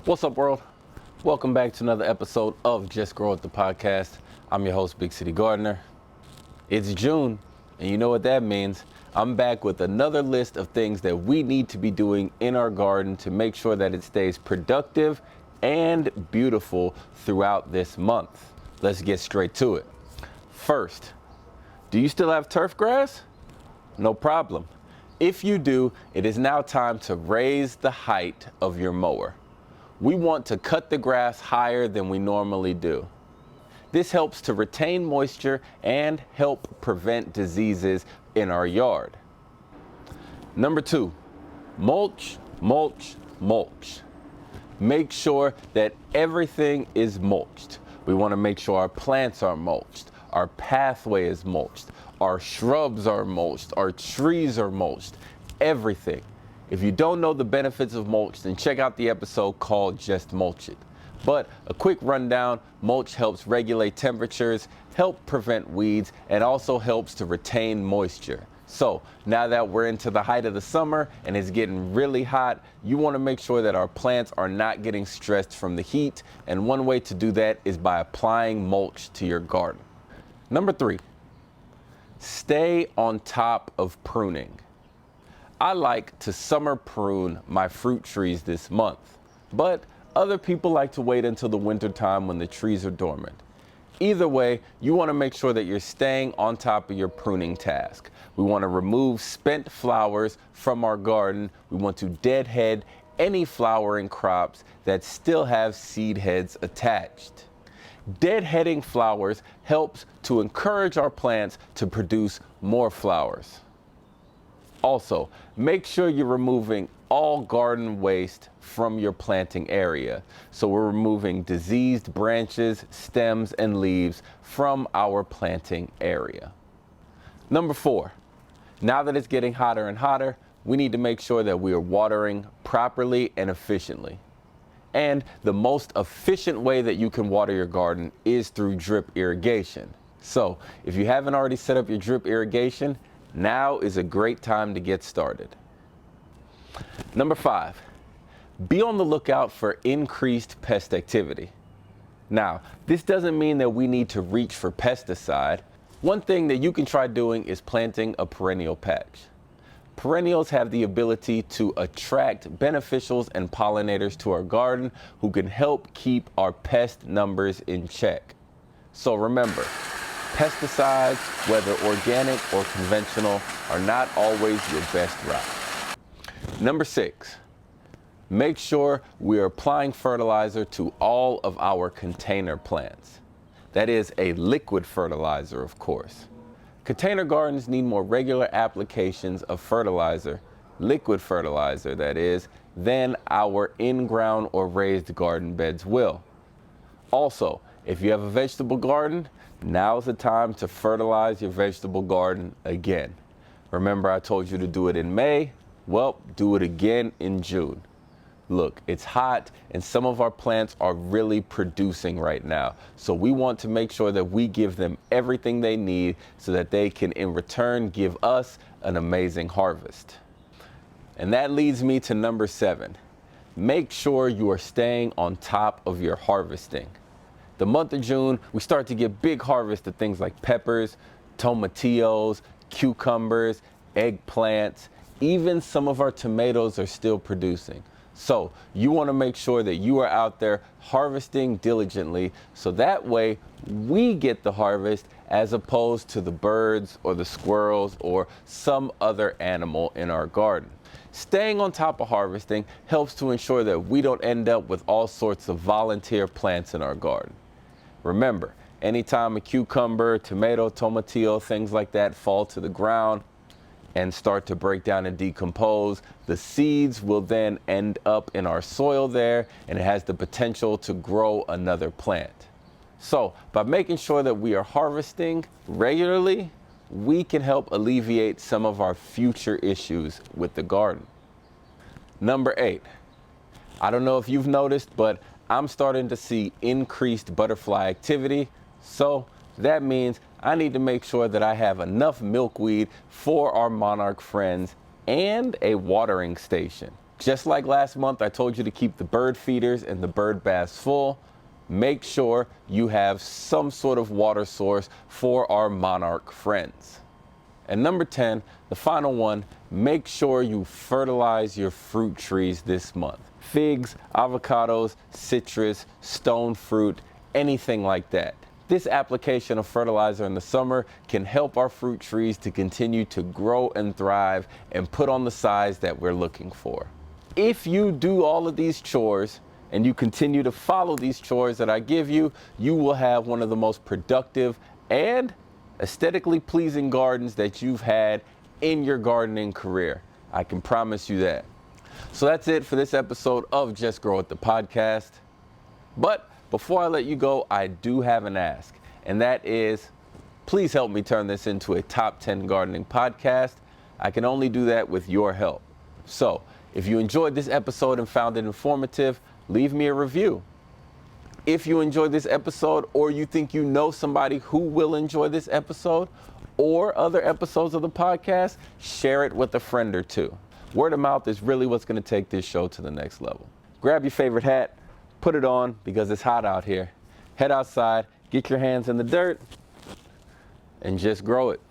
What's up, world? Welcome back to another episode of Just Grow It, the podcast. I'm your host, Big City Gardener. It's June, and you know what that means. I'm back with another list of things that we need to be doing in our garden to make sure that it stays productive and beautiful throughout this month. Let's get straight to it. First, do you still have turf grass? No problem. If you do, it is now time to raise the height of your mower. We want to cut the grass higher than we normally do. This helps to retain moisture and help prevent diseases in our yard. Number 2, mulch, mulch, mulch. Make sure that everything is mulched. We want to make sure our plants are mulched, our pathway is mulched, our shrubs are mulched, our trees are mulched, everything. If you don't know the benefits of mulch, then check out the episode called Just Mulch It. But a quick rundown, mulch helps regulate temperatures, help prevent weeds, and also helps to retain moisture. So now that we're into the height of the summer and it's getting really hot, you want to make sure that our plants are not getting stressed from the heat. And one way to do that is by applying mulch to your garden. Number 3, stay on top of pruning. I like to summer prune my fruit trees this month, but other people like to wait until the winter time when the trees are dormant. Either way, you want to make sure that you're staying on top of your pruning task. We want to remove spent flowers from our garden. We want to deadhead any flowering crops that still have seed heads attached. Deadheading flowers helps to encourage our plants to produce more flowers. Also, make sure you're removing all garden waste from your planting area. So we're removing diseased branches, stems, and leaves from our planting area. Number 4, now that it's getting hotter and hotter, we need to make sure that we are watering properly and efficiently. And the most efficient way that you can water your garden is through drip irrigation. So if you haven't already set up your drip irrigation, now is a great time to get started. Number 5, be on the lookout for increased pest activity. Now, this doesn't mean that we need to reach for pesticide. One thing that you can try doing is planting a perennial patch. Perennials have the ability to attract beneficials and pollinators to our garden who can help keep our pest numbers in check. So remember, pesticides, whether organic or conventional, are not always your best route. Number 6, make sure we are applying fertilizer to all of our container plants. That is a liquid fertilizer, of course. Container gardens need more regular applications of fertilizer, liquid fertilizer that is, than our in-ground or raised garden beds will. Also, if you have a vegetable garden, now's the time to fertilize your vegetable garden again. Remember I told you to do it in May? Well, do it again in June. Look, it's hot and some of our plants are really producing right now. So we want to make sure that we give them everything they need so that they can in return give us an amazing harvest. And that leads me to number 7. Make sure you are staying on top of your harvesting. The month of June, we start to get big harvests of things like peppers, tomatillos, cucumbers, eggplants. Even some of our tomatoes are still producing. So you want to make sure that you are out there harvesting diligently so that way we get the harvest as opposed to the birds or the squirrels or some other animal in our garden. Staying on top of harvesting helps to ensure that we don't end up with all sorts of volunteer plants in our garden. Remember, anytime a cucumber, tomato, tomatillo, things like that fall to the ground and start to break down and decompose, the seeds will then end up in our soil there and it has the potential to grow another plant. So by making sure that we are harvesting regularly, we can help alleviate some of our future issues with the garden. Number 8, I don't know if you've noticed, but I'm starting to see increased butterfly activity. So that means I need to make sure that I have enough milkweed for our monarch friends and a watering station. Just like last month, I told you to keep the bird feeders and the bird baths full. Make sure you have some sort of water source for our monarch friends. And number 10, the final one, make sure you fertilize your fruit trees this month. Figs, avocados, citrus, stone fruit, anything like that. This application of fertilizer in the summer can help our fruit trees to continue to grow and thrive and put on the size that we're looking for. If you do all of these chores and you continue to follow these chores that I give you, you will have one of the most productive and aesthetically pleasing gardens that you've had in your gardening career. I can promise you that. So that's it for this episode of Just Grow It, the podcast. But before I let you go, I do have an ask, and that is, please help me turn this into a top 10 gardening podcast. I can only do that with your help. So if you enjoyed this episode and found it informative, leave me a review. If you enjoyed this episode, or you think you know somebody who will enjoy this episode or other episodes of the podcast, share it with a friend or two. Word of mouth is really what's going to take this show to the next level. Grab your favorite hat, put it on because it's hot out here. Head outside, get your hands in the dirt, and just grow it.